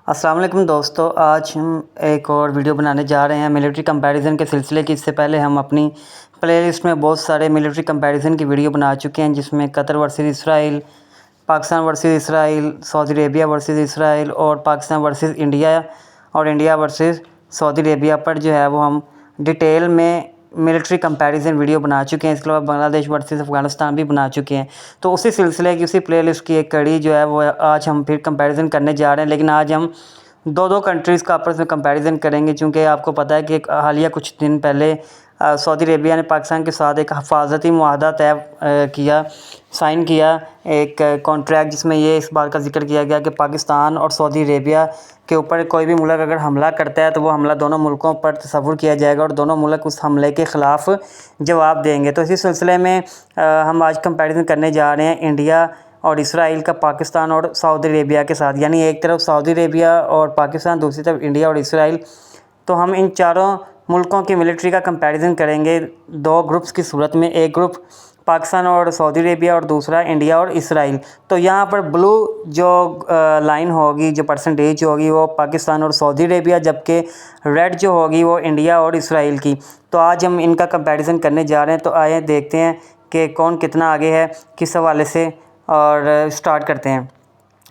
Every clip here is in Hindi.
अस्सलाम वालेकुम दोस्तों, आज हम एक और वीडियो बनाने जा रहे हैं मिलिट्री कंपैरिज़न के सिलसिले की। इससे पहले हम अपनी प्लेलिस्ट में बहुत सारे मिलिट्री कंपैरिज़न की वीडियो बना चुके हैं, जिसमें Qatar versus Israel, Pakistan versus Israel, Saudi Arabia versus Israel और पाकिस्तान वर्सेस इंडिया और इंडिया वर्सेस सऊदी अरेबिया पर जो है वो हम डिटेल में मिलिट्री कंपैरिज़न वीडियो बना चुके हैं। इसके अलावा बांग्लादेश वर्सेस अफ़गानिस्तान भी बना चुके हैं। तो उसी सिलसिले की उसी प्लेलिस्ट की एक कड़ी जो है वो आज हम फिर कंपैरिज़न करने जा रहे हैं। लेकिन आज हम दो कंट्रीज़ का आपस में कंपैरिज़न करेंगे, क्योंकि आपको पता है कि हालिया कुछ दिन पहले सऊदी अरेबिया ने पाकिस्तान के साथ एक हिफाजती मुआहदा साइन किया, एक कॉन्ट्रैक्ट, जिसमें ये इस बात का जिक्र किया गया कि पाकिस्तान और सऊदी अरेबिया के ऊपर कोई भी मुल्क अगर हमला करता है तो वो हमला दोनों मुल्कों पर तसव्वुर किया जाएगा और दोनों मुल्क उस हमले के ख़िलाफ़ जवाब देंगे। तो इसी सिलसिले में हम आज कंपैरिज़न करने जा रहे हैं इंडिया और इसराइल का पाकिस्तान और सऊदी अरेबिया के साथ, यानी एक तरफ सऊदी अरेबिया और पाकिस्तान, दूसरी तरफ इंडिया और इसराइल। तो हम इन चारों मुल्कों की मिलिट्री का कंपैरिज़न करेंगे दो ग्रुप्स की सूरत में, एक ग्रुप पाकिस्तान और सऊदी अरेबिया और दूसरा इंडिया और इसराइल। तो यहाँ पर ब्लू जो लाइन होगी, जो परसेंटेज होगी, वो पाकिस्तान और सऊदी अरेबिया, जबकि रेड जो होगी वो इंडिया और इसराइल की। तो आज हम इनका कंपैरिज़न करने जा रहे हैं। तो आइए देखते हैं कि कौन कितना आगे है किस हवाले से, और स्टार्ट करते हैं।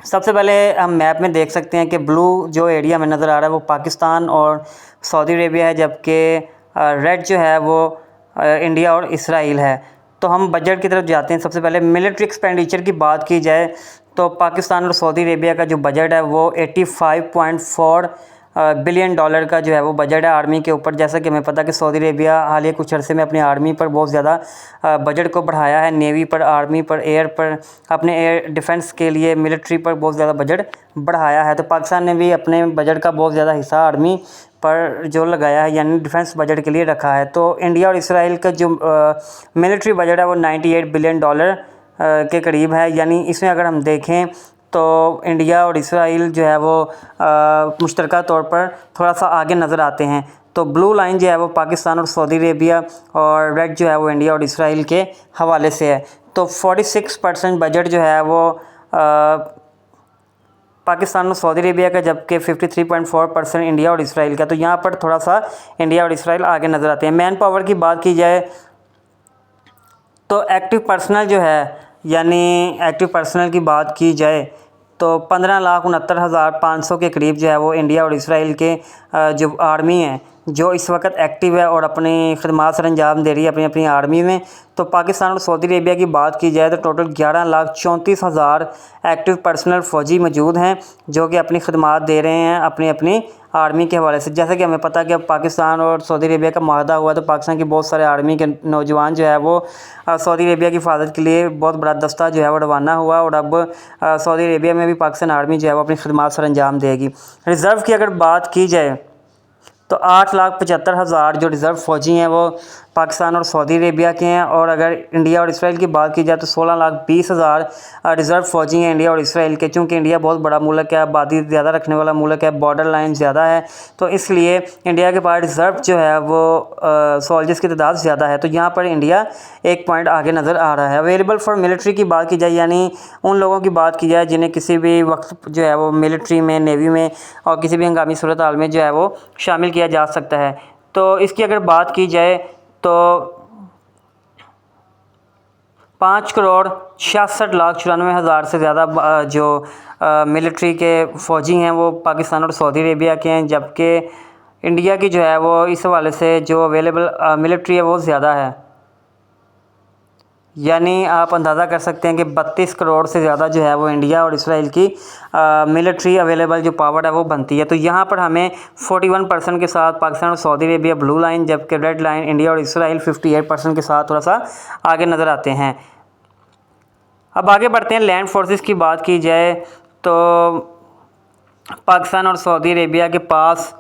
सबसे पहले हम मैप में देख सकते हैं कि ब्लू जो एरिया में नज़र आ रहा है वो पाकिस्तान और सऊदी अरेबिया है, जबकि रेड जो है वो इंडिया और इसराइल है। तो हम बजट की तरफ जाते हैं। सबसे पहले मिलिट्री एक्सपेंडिचर की बात की जाए तो पाकिस्तान और सऊदी अरेबिया का जो बजट है वो 85.4 बिलियन डॉलर का जो है वो बजट है आर्मी के ऊपर। जैसा कि हमें पता है कि सऊदी अरेबिया हालिया कुछ अरसे में अपनी आर्मी पर बहुत ज़्यादा बजट को बढ़ाया है, नेवी पर, आर्मी पर, एयर पर, अपने एयर डिफेंस के लिए, मिलिट्री पर बहुत ज़्यादा बजट बढ़ाया है। तो पाकिस्तान ने भी अपने बजट का बहुत ज़्यादा हिस्सा आर्मी पर जो लगाया है, यानी डिफेंस बजट के लिए रखा है। तो इंडिया और इसराइल का जो मिलिट्री बजट है वो 98 बिलियन डॉलर के करीब है। यानी इसमें अगर हम देखें तो इंडिया और इसराइल जो है वो मुश्तरका तौर पर थोड़ा सा आगे नज़र आते हैं। तो ब्लू लाइन जो है वो पाकिस्तान और सऊदी अरेबिया, और रेड जो है वो इंडिया और इसराइल के हवाले से है। तो 46% बजट जो है वो पाकिस्तान और सऊदी अरेबिया का, जबकि 53.4% इंडिया और इसराइल का। तो यहाँ पर थोड़ा सा इंडिया और इसराइल आगे नज़र आते हैं। मैन पावर की बात की जाए तो एक्टिव पर्सनल जो है, यानी एक्टिव पर्सनल की बात की जाए तो 15,69,500 के करीब जो है वो इंडिया और इसराइल के जो आर्मी है जो इस वक्त एक्टिव है और अपनी खदमात सर अंजाम दे रही है अपनी अपनी आर्मी में। तो पाकिस्तान और सऊदी अरेबिया की बात की जाए तो टोटल 11,34,000 एक्टिव पर्सनल फ़ौजी मौजूद हैं जो कि अपनी खदमात दे रहे हैं अपनी अपनी आर्मी के हवाले से। जैसा कि हमें पता है कि अब पाकिस्तान और सऊदी अरेबिया का मुआहदा हुआ, तो पाकिस्तान की बहुत सारे आर्मी के नौजवान जो है वो सऊदी अरेबिया की हिफाजत के लिए बहुत बड़ा दस्ता जो है वो रवाना हुआ, और अब सऊदी अरेबिया में भी पाकिस्तान आर्मी जो है वो अपनी खदमात सर अंजाम देगी। रिज़र्व की अगर बात की जाए तो 8,75,000 जो रिज़र्व फ़ौजी हैं वो पाकिस्तान और सऊदी अरेबिया के हैं, और अगर इंडिया और इसराइल की बात की जाए तो 16,20,000 रिज़र्व फ़ौजी हैं इंडिया और इसराइल के। चूँकि इंडिया बहुत बड़ा मुल्क है, आबादी ज़्यादा रखने वाला मुल्क है, बॉर्डर लाइन ज़्यादा है, तो इसलिए इंडिया के पास रिज़र्व जो है वो सोल्जर्स की तादाद ज़्यादा है। तो यहाँ पर इंडिया एक पॉइंट आगे नज़र आ रहा है। अवेलेबल फॉर मिलिट्री की बात की जाए, यानी उन लोगों की बात की जाए जिन्हें किसी भी वक्त जो है वो मिलिट्री में, नेवी में और किसी भी हंगामी सूरत हाल में जो है वो शामिल किया जा सकता है। तो इसकी अगर बात की जाए तो 5,66,94,000 से ज़्यादा जो मिलिट्री के फ़ौजी हैं वो पाकिस्तान और सऊदी अरेबिया के हैं, जबकि इंडिया की जो है वो इस हवाले से जो अवेलेबल मिलिट्री है वो ज़्यादा है। यानी आप अंदाज़ा कर सकते हैं कि 32 करोड़ से ज़्यादा जो है वो इंडिया और इसराइल की मिलिट्री अवेलेबल जो पावर है वो बनती है। तो यहाँ पर हमें 41% के साथ पाकिस्तान और सऊदी अरेबिया ब्लू लाइन, जबकि रेड लाइन इंडिया और इसराइल 58% के साथ थोड़ा सा आगे नज़र आते हैं। अब आगे बढ़ते हैं। लैंड फोर्सेस की बात की जाए तो पाकिस्तान और सऊदी अरेबिया के पास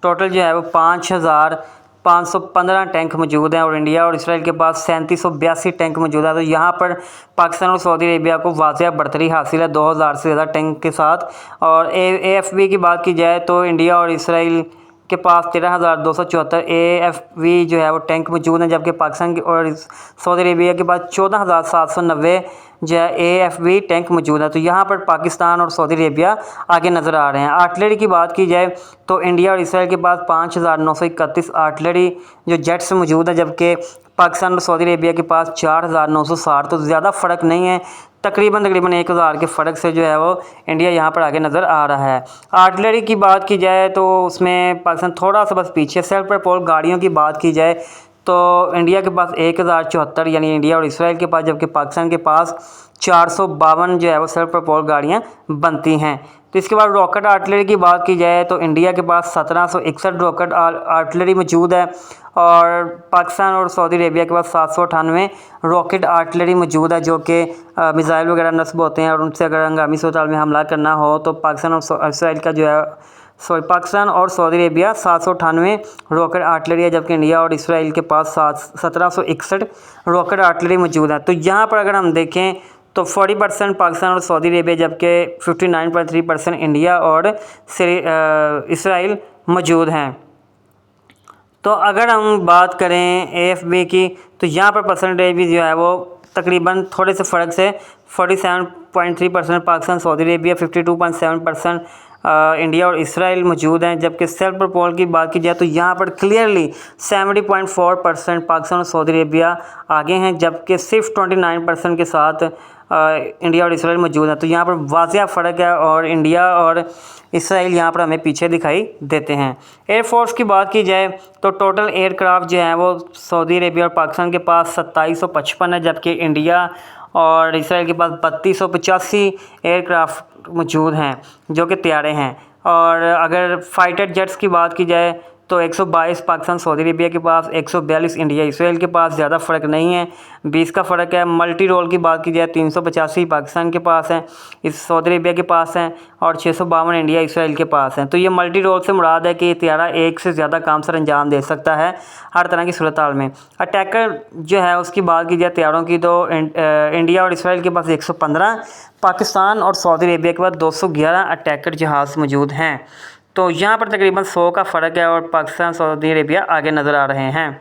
टोटल जो है वो 5,515 टैंक मौजूद हैं, और इंडिया और इसराइल के पास 3,782 टैंक मौजूद है। तो यहाँ पर पाकिस्तान और सऊदी अरेबिया को वाज़ेह बढ़तरी हासिल है 2,000 से ज़्यादा टैंक के साथ। और AFB की बात की जाए तो इंडिया और इसराइल के पास 13,274 AFV जो है वो टैंक मौजूद हैं, जबकि पाकिस्तान की और सऊदी अरेबिया के पास 14,790 जो है AFV टैंक मौजूद है। तो यहाँ पर पाकिस्तान और सऊदी अरेबिया आगे नज़र आ रहे हैं। आर्टिलरी की बात की जाए तो इंडिया और इसराइल के पास 5,931 आर्टिलरी जो जेट्स मौजूद है, जबकि पाकिस्तान और सऊदी अरेबिया के पास 4,960। तो ज़्यादा फ़र्क नहीं है, तकरीबन 1,000 के फ़र्क से जो है वो इंडिया यहाँ पर आगे नज़र आ रहा है। आर्टिलरी की बात की जाए तो उसमें पाकिस्तान थोड़ा सा बस पीछे। सेल्फ प्रपोल गाड़ियों की बात की जाए तो इंडिया के पास 1,074 यानी इंडिया और इसराइल के पास, जबकि पाकिस्तान के पास 452 जो है वो सेल्फ प्रपोल गाड़ियाँ बनती हैं। तो इसके बाद रॉकेट आर्टिलरी की बात की जाए तो इंडिया के पास 1761 रॉकेट आर्टिलरी मौजूद है और पाकिस्तान और सऊदी अरेबिया के पास 798 रॉकेट आर्टिलरी मौजूद है, जो कि मिसाइल वगैरह नस्ब होते हैं और उनसे अगर हंगामी सूरत में हमला करना हो तो पाकिस्तान और इसराइल का जो है पाकिस्तान और सऊदी अरेबिया 798 रॉकेट आर्टिलरी है, जबकि इंडिया और इसराइल के पास 1761 रॉकेट आर्टिलरी मौजूद है। तो यहाँ पर अगर हम देखें तो 40% पाकिस्तान और सऊदी अरेबिया, जबकि 59.3% इंडिया और इसराइल मौजूद हैं। तो अगर हम बात करें AFB की तो यहाँ पर परसेंटेज भी जो है वो तकरीबन थोड़े से फ़र्क से 47.3% पाकिस्तान सऊदी अरेबिया, 52.7% इंडिया और इसराइल मौजूद हैं, जबकि सेल्फ प्रपोल की बात की जाए तो यहाँ पर क्लियरली 70.4% पाकिस्तान और सऊदी अरेबिया आगे हैं, जबकि सिर्फ 29% के साथ इंडिया और इसराइल मौजूद हैं। तो यहाँ पर वाज़िया फ़र्क है और इंडिया और इसराइल यहाँ पर हमें पीछे दिखाई देते हैं। एयरफोर्स की बात की जाए तो टोटल एयरक्राफ्ट जो है वो सऊदी अरेबिया और पाकिस्तान के पास 2755 है, जबकि इंडिया और इसराइल के पास 3285 एयरक्राफ्ट मौजूद हैं जो कि तैयारे हैं। और अगर फाइटर जेट्स की बात की जाए तो 122 पाकिस्तान सऊदी अरेबिया के पास, 142 इंडिया इसराइल के पास, ज़्यादा फ़र्क नहीं है, 20 का फ़र्क है। मल्टी रोल की बात की जाए 385 पाकिस्तान के पास हैं, इस सऊदी अरेबिया के पास हैं और 652 इंडिया इसराइल के पास हैं। तो ये मल्टी रोल से मुराद है कि तैयारा एक से ज़्यादा काम सर अंजाम दे सकता है हर तरह की सूरत हाल में। अटैकर जो है उसकी बात की जाए तैयारों की तो इंडिया और इसराइल के पास 115, पाकिस्तान और सऊदी अरेबिया के पास 211 अटैकर जहाज़ मौजूद हैं। तो यहाँ पर तकरीबन 100 का फ़र्क है और पाकिस्तान सऊदी अरेबिया आगे नज़र आ रहे हैं।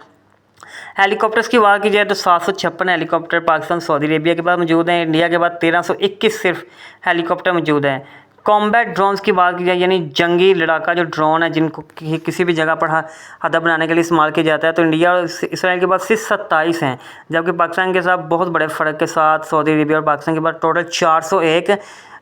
हेलीकॉप्टर्स की बात की जाए तो 756 हेलीकॉप्टर पाकिस्तान सऊदी अरेबिया के पास मौजूद हैं, इंडिया के पास 1321 सिर्फ हेलीकॉप्टर मौजूद हैं। कॉम्बैट ड्रोन्स की बात की जाए यानी जंगी लड़ाका जो ड्रोन है जिनको किसी भी जगह पर हदफ बनाने के लिए इस्तेमाल किया जाता है, तो इंडिया और इसराइल के पास सिर्फ 27 हैं, जबकि पाकिस्तान के साथ बहुत बड़े फ़र्क के साथ सऊदी अरेबिया और पाकिस्तान के पास टोटल 401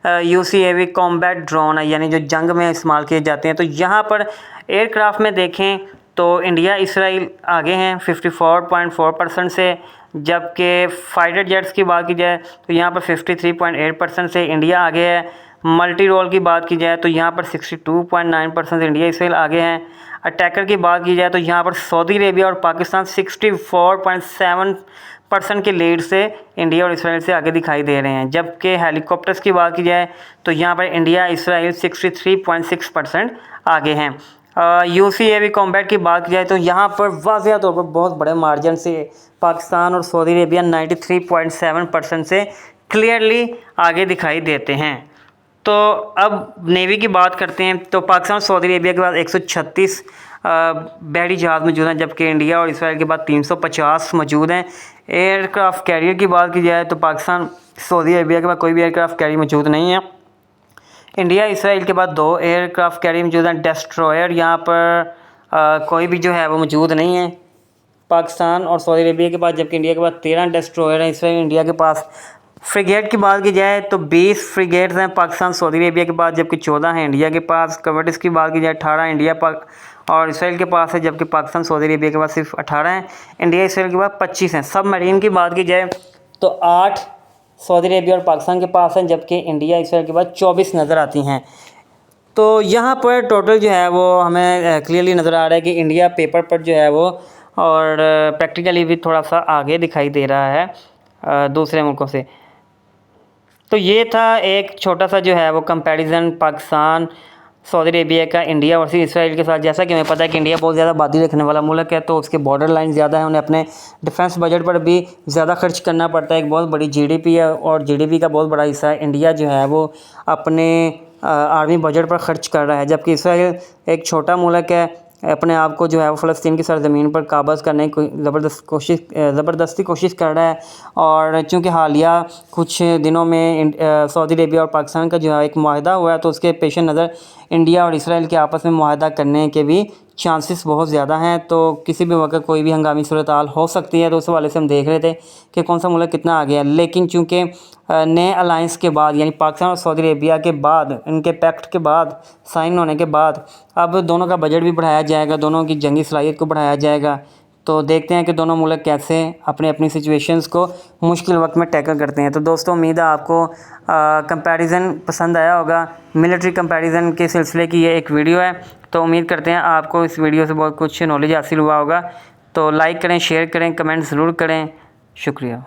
UCAV कॉम्बैट ड्रोन है, यानी जो जंग में इस्तेमाल किए जाते हैं। तो यहाँ पर एयरक्राफ्ट में देखें तो इंडिया इसराइल आगे हैं 54.4% से, जबकि फाइटर जेट्स की बात की जाए तो यहाँ पर 53.8% से इंडिया आगे है। मल्टी रोल की बात की जाए तो यहाँ पर 62.9% इंडिया इसराइल आगे हैं। अटैकर की बात की जाए तो यहाँ पर सऊदी अरेबिया और पाकिस्तान 64.7% के लीड से इंडिया और इसराइल से आगे दिखाई दे रहे हैं, जबकि हेलीकॉप्टर्स की बात की जाए तो यहाँ पर इंडिया इसराइल 63.6% आगे हैं। UCAV कॉम्बैट की बात की जाए तो यहाँ पर वाज़िया तौर पर बहुत बड़े मार्जिन से पाकिस्तान और सऊदी अरेबिया 93.7% से क्लियरली आगे दिखाई देते हैं। तो अब नेवी की बात करते हैं तो पाकिस्तान और सऊदी अरेबिया के पास 136 बहरी जहाज़ मौजूद हैं, जबकि इंडिया और इसराइल के पास 350 मौजूद हैं। एयरक्राफ्ट कैरियर की बात की जाए तो पाकिस्तान सऊदी अरेबिया के पास कोई भी एयरक्राफ्ट कैरियर मौजूद नहीं है। इंडिया इसराइल के पास 2 एयरक्राफ्ट कैरियर मौजूद हैं। डेस्ट्रॉयर यहाँ पर कोई भी जो है वो मौजूद नहीं है पाकिस्तान और सऊदी अरेबिया के पास, जबकि इंडिया के पास 13 डेस्ट्रॉयर हैं इसराइल इंडिया के पास। फ्रिगेट की बात की जाए तो 20 फ्रिगेट्स हैं पाकिस्तान सऊदी अरेबिया के पास, जबकि 14 हैं इंडिया के पास। कवर्टिस की बात की जाए 18 इंडिया और इसराइल के पास है, जबकि पाकिस्तान सऊदी अरेबिया के पास सिर्फ 18 हैं। इंडिया इसराइल के पास 25 हैं। सब मरीन की बात की जाए तो 8 सऊदी अरेबिया और पाकिस्तान के पास हैं, जबकि इंडिया इसराइल के पास 24 नज़र आती हैं। तो यहाँ पर टोटल जो है वो हमें क्लियरली नज़र आ रहा है कि इंडिया पेपर पर जो है वो और प्रैक्टिकली भी थोड़ा सा आगे दिखाई दे रहा है दूसरे मुल्कों से। तो ये था एक छोटा सा जो है वो कंपैरिजन पाकिस्तान सऊदी अरेबिया का इंडिया वर्सेस इसराइल के साथ। जैसा कि हमें पता है कि इंडिया बहुत ज़्यादा आबादी रखने वाला मुल्क है, तो उसके बॉर्डर लाइन ज़्यादा है, उन्हें अपने डिफेंस बजट पर भी ज़्यादा खर्च करना पड़ता है। एक बहुत बड़ी GDP है और GDP का बहुत बड़ा हिस्सा इंडिया जो है वो अपने आर्मी बजट पर ख़र्च कर रहा है, जबकि इसराइल एक छोटा मुल्क है अपने आप को जो है वो फ़लस्तीन की सरज़मीन पर काबज़ करने की ज़बरदस्ती कोशिश कर रहा है। और चूँकि हालिया कुछ दिनों में सऊदी अरेबिया और पाकिस्तान का जो है एक मुआहदा हुआ है, तो उसके पेश नज़र इंडिया और इसराइल के आपस में मुआहदा करने के भी चांसेस बहुत ज़्यादा हैं। तो किसी भी वक्त कोई भी हंगामी सूरत हाल हो सकती है। तो उस हवाले से हम देख रहे थे कि कौन सा मुल्क कितना आगे है। लेकिन चूँकि नए अलाइंस के बाद यानी पाकिस्तान और सऊदी अरेबिया के बाद, इनके पैक्ट के बाद, साइन होने के बाद अब दोनों का बजट भी बढ़ाया जाएगा, दोनों की जंगी सलाहियत को बढ़ाया जाएगा। तो देखते हैं कि दोनों मुल्क कैसे अपने अपनी सिचुएशंस को मुश्किल वक्त में टैकल करते हैं। तो दोस्तों, उम्मीद है आपको कंपैरिज़न पसंद आया होगा। मिलिट्री कंपैरिज़न के सिलसिले की ये एक वीडियो है। तो उम्मीद करते हैं आपको इस वीडियो से बहुत कुछ नॉलेज हासिल हुआ होगा। तो लाइक करें, शेयर करें, कमेंट ज़रूर करें। शुक्रिया।